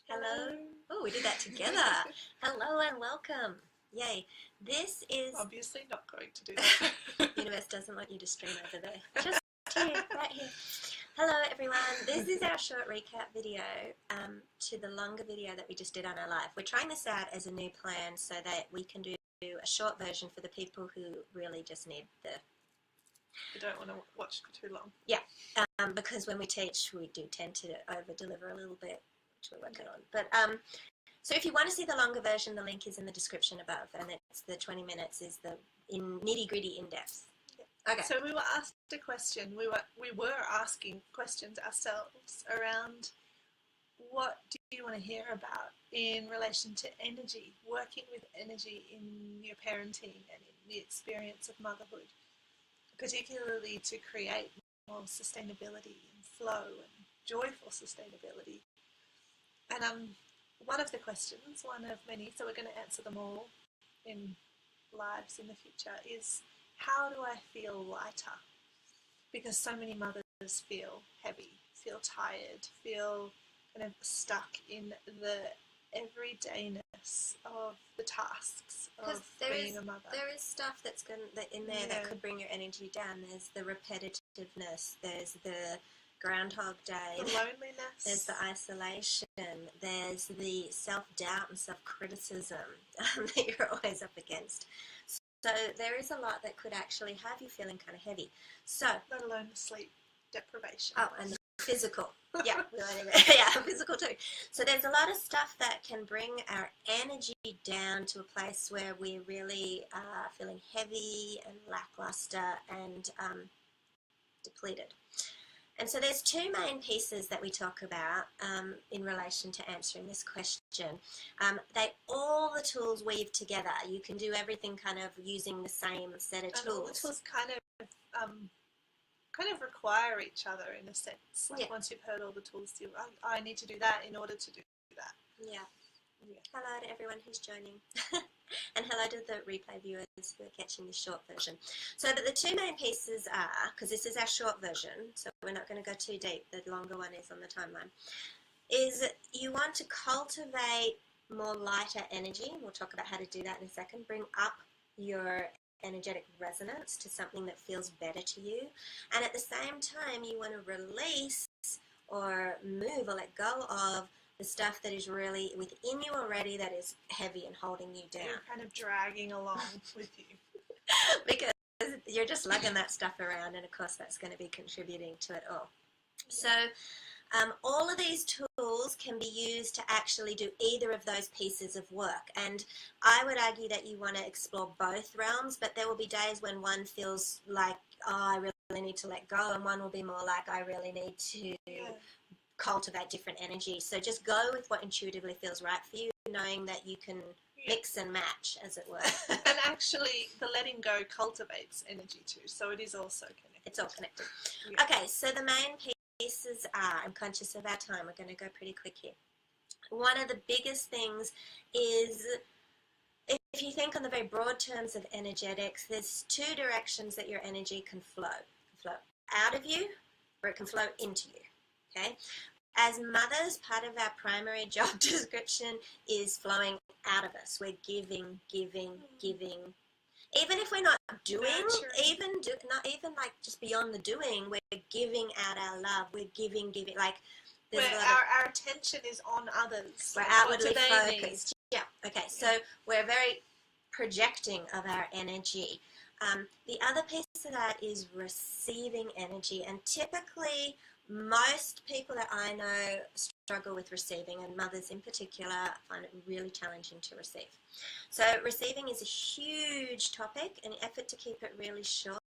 Hello. Oh, we did that together. Hello and welcome. Yay. This is... Obviously not going to do that. Universe doesn't want you to stream over there. Just here, right here. Hello everyone. This is our short recap video to the longer video that we just did on our live. We're trying this out as a new plan so that we can do a short version for the people who really just need the... You don't want to watch for too long. Yeah, because when we teach, we do tend to over-deliver a little bit, which we're working on. But so if you want to see the longer version, the link is in the description above, and it's the 20 minutes is the nitty-gritty in-depth. Yeah. Okay. So we were asked a question. We were asking questions ourselves around what do you want to hear about in relation to energy, working with energy in your parenting and in the experience of motherhood, particularly to create more sustainability and flow and joyful sustainability. And one of the questions, one of many, so we're going to answer them all in lives in the future, is how do I feel lighter? Because so many mothers feel heavy, feel tired, feel kind of stuck in the everydayness of the tasks of being a mother. There is stuff that's in there that could bring your energy down. There's the repetitiveness, there's the Groundhog Day, the loneliness, there's the isolation, there's the self-doubt and self-criticism that you're always up against. So there is a lot that could actually have you feeling kind of heavy. So, let alone the sleep deprivation. Oh, and the physical. Yeah, yeah, physical too. So there's a lot of stuff that can bring our energy down to a place where we're really feeling heavy and lackluster and depleted. And so there's two main pieces that we talk about in relation to answering this question. All the tools weave together. You can do everything kind of using the same set of tools. All the tools kind of require each other in a sense. Like once you've heard all the tools, I need to do that in order to do that. Yeah. Hello to everyone who's joining. And hello to the replay viewers who are catching this short version. So the two main pieces are, because this is our short version, so we're not going to go too deep, the longer one is on the timeline, is you want to cultivate more lighter energy. We'll talk about how to do that in a second. Bring up your energetic resonance to something that feels better to you. And at the same time, you want to release or move or let go of the stuff that is really within you already that is heavy and holding you down. You're kind of dragging along with you. Because you're just lugging that stuff around, and of course that's going to be contributing to it all. So all of these tools can be used to actually do either of those pieces of work. And I would argue that you want to explore both realms, but there will be days when one feels like, oh, I really need to let go, and one will be more like, I really need to cultivate different energy. So just go with what intuitively feels right for you, knowing that you can mix and match, as it were. And actually, the letting go cultivates energy too, so it is also connected. It's all connected. Yeah. Okay, so the main pieces are, I'm conscious of our time, we're going to go pretty quick here. One of the biggest things is, if you think on the very broad terms of energetics, there's two directions that your energy can flow. It can flow out of you, or it can flow into you. Okay? As mothers, part of our primary job description is flowing out of us. We're giving, giving, giving. Even if we're not doing, not even like just beyond the doing, we're giving out our love. We're giving. Like our attention is on others. We're outwardly focused. Yeah. Okay. So we're very projecting of our energy. The other piece of that is receiving energy, and typically most people that I know struggle with receiving, and mothers in particular find it really challenging to receive. So receiving is a huge topic, an effort to keep it really short.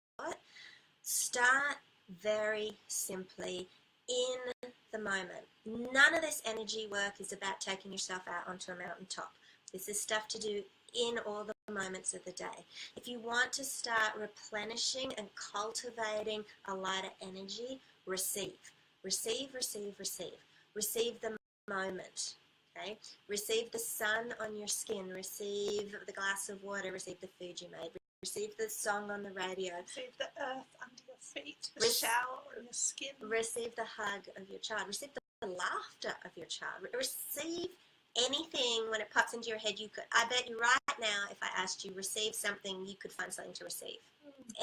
Start very simply in the moment. None of this energy work is about taking yourself out onto a mountaintop. This is stuff to do in all the moments of the day. If you want to start replenishing and cultivating a lighter energy, receive. Receive, receive, receive. Receive the moment. Okay? Receive the sun on your skin. Receive the glass of water. Receive the food you made. Receive the song on the radio. Receive the earth under your feet, the shower on your skin. Receive the hug of your child. Receive the the laughter of your child. Receive anything when it pops into your head. I bet you right now, if I asked you, receive something, you could find something to receive.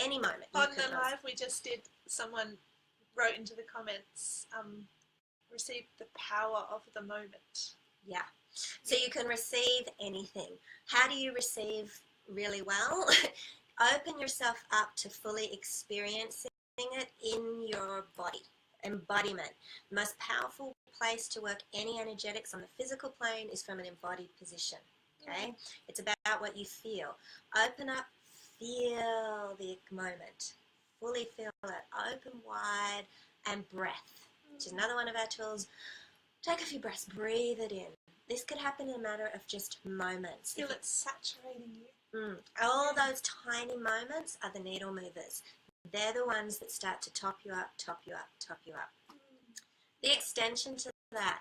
Any moment. On the live we just did, someone wrote into the comments, receive the power of the moment. Yeah. So you can receive anything. How do you receive really well? Open yourself up to fully experiencing it in your body. Embodiment. The most powerful place to work any energetics on the physical plane is from an embodied position. Okay? It's about what you feel. Open up, feel the moment. Fully feel it. Open wide, and breath, which is another one of our tools. Take a few breaths, breathe it in. This could happen in a matter of just moments. Feel it saturating you. All those tiny moments are the needle movers. They're the ones that start to top you up, top you up, top you up. The extension to that,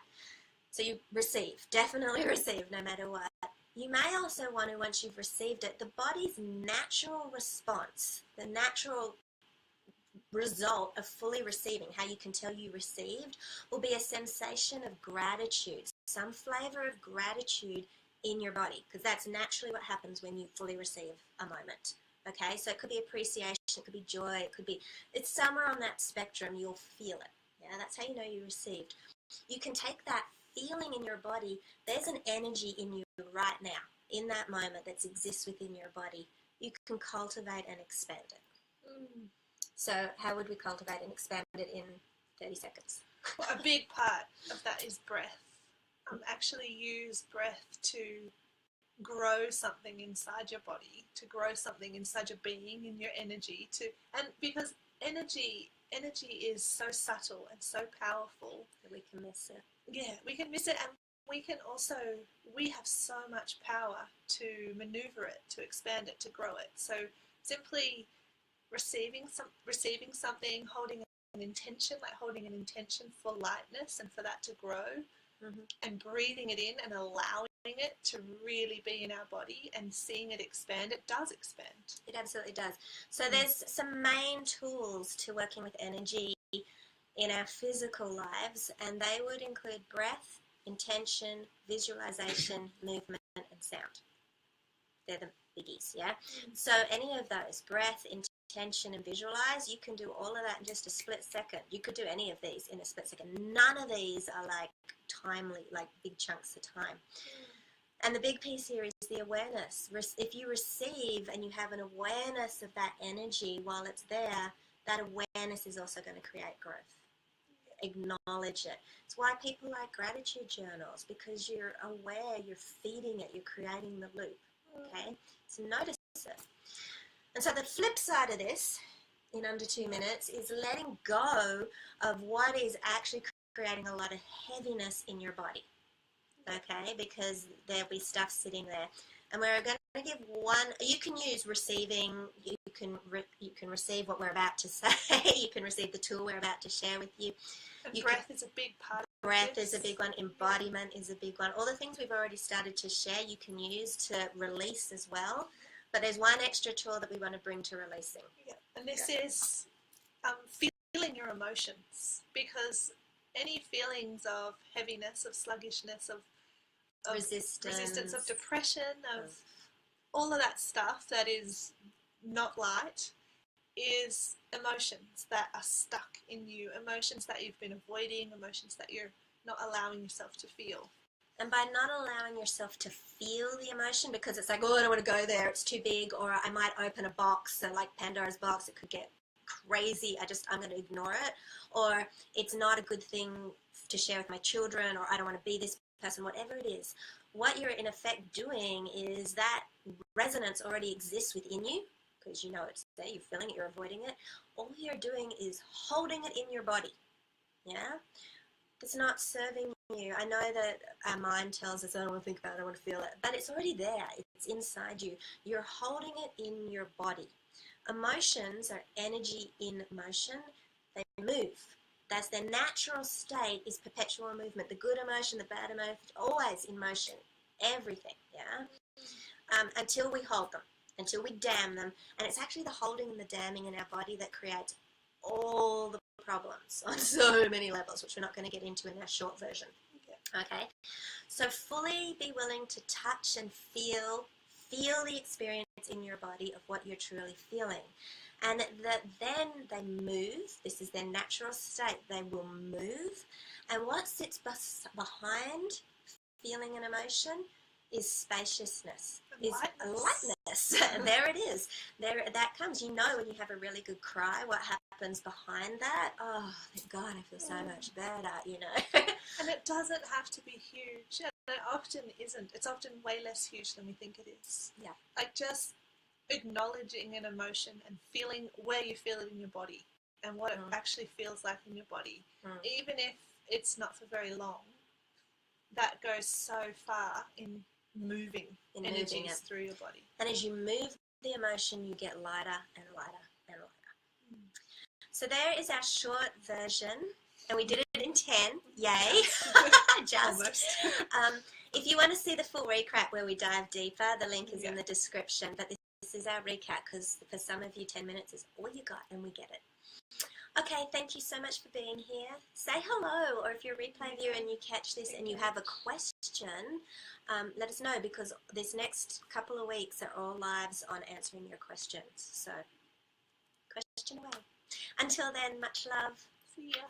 so you receive, definitely receive no matter what. You may also want to, once you've received it, the body's natural response, the natural result of fully receiving, how you can tell you received, will be a sensation of gratitude, some flavor of gratitude in your body, because that's naturally what happens when you fully receive a moment. Okay, so it could be appreciation, it could be joy, it's somewhere on that spectrum. You'll feel it. Yeah, that's how you know you received. You can take that feeling in your body. There's an energy in you right now, in that moment, that exists within your body. You can cultivate and expand it. So how would we cultivate and expand it in 30 seconds? Well, a big part of that is breath. Actually use breath to grow something inside your body, to grow something inside your being, in your energy, and because energy is so subtle and so powerful that we can miss it. Yeah, we can miss it, and we have so much power to maneuver it, to expand it, to grow it. So simply receiving something, holding an intention, like holding an intention for lightness and for that to grow, and breathing it in and allowing it to really be in our body and seeing it expand. It does expand. It absolutely does. So there's some main tools to working with energy in our physical lives, and they would include breath, intention, visualization, movement, and sound. They're the biggies, yeah? So any of those, breath, intention, and visualize, you can do all of that in just a split second. You could do any of these in a split second. None of these are like timely, like big chunks of time. And the big piece here is the awareness. If you receive and you have an awareness of that energy while it's there, that awareness is also going to create growth. Acknowledge it. It's why people like gratitude journals, because you're aware, you're feeding it, you're creating the loop. Okay? So notice it. And so the flip side of this, in under 2 minutes, is letting go of what is actually creating a lot of heaviness in your body. Okay? Because there'll be stuff sitting there. And we're going to give one, you can use receiving, you can receive what we're about to say, you can receive the tool we're about to share with you. And breath is a big part of Breath is a big one, embodiment is a big one. All the things we've already started to share, you can use to release as well. But there's one extra tool that we want to bring to releasing. Yeah. And this is feeling your emotions, because any feelings of heaviness, of sluggishness, of resistance, of depression, of all of that stuff that is not light, is emotions that are stuck in you, emotions that you've been avoiding, emotions that you're not allowing yourself to feel. And by not allowing yourself to feel the emotion, because it's like, oh, I don't want to go there, it's too big, or I might open a box, so like Pandora's box, it could get crazy, I'm going to ignore it, or it's not a good thing to share with my children, or I don't want to be this person, whatever it is. What you're in effect doing is that resonance already exists within you, because you know it's there, you're feeling it, you're avoiding it. All you're doing is holding it in your body. Yeah? It's not serving you. I know that our mind tells us, I don't want to think about it, I don't want to feel it. But it's already there. It's inside you. You're holding it in your body. Emotions are energy in motion. They move. That's their natural state, is perpetual movement. The good emotion, the bad emotion, always in motion. Everything, yeah? Until we hold them, until we dam them. And it's actually the holding and the damming in our body that creates all the problems on so many levels, which we're not going to get into in our short version. Yeah. Okay, so fully be willing to touch and feel the experience in your body of what you're truly feeling. And that then they move. This is their natural state. They will move. And what sits behind feeling an emotion is spaciousness, is lightness. There it is. There that comes. You know when you have a really good cry, what happens behind that? Oh, thank God, I feel so much better, you know. And it doesn't have to be huge. And it often isn't. It's often way less huge than we think it is. Yeah. Like just acknowledging an emotion and feeling where you feel it in your body and what it actually feels like in your body. Even if it's not for very long, that goes so far in moving energies through your body. And as you move the emotion, you get lighter and lighter and lighter. So there is our short version, and we did it in 10. Yay! Just. If you want to see the full recap where we dive deeper, the link is in the description. But this is our recap because for some of you, 10 minutes is all you got, and we get it. Okay, thank you so much for being here. Say hello, or if you're a replay viewer and you catch this and you have a question, let us know, because this next couple of weeks are all lives on answering your questions. So, question away. Until then, much love. See ya.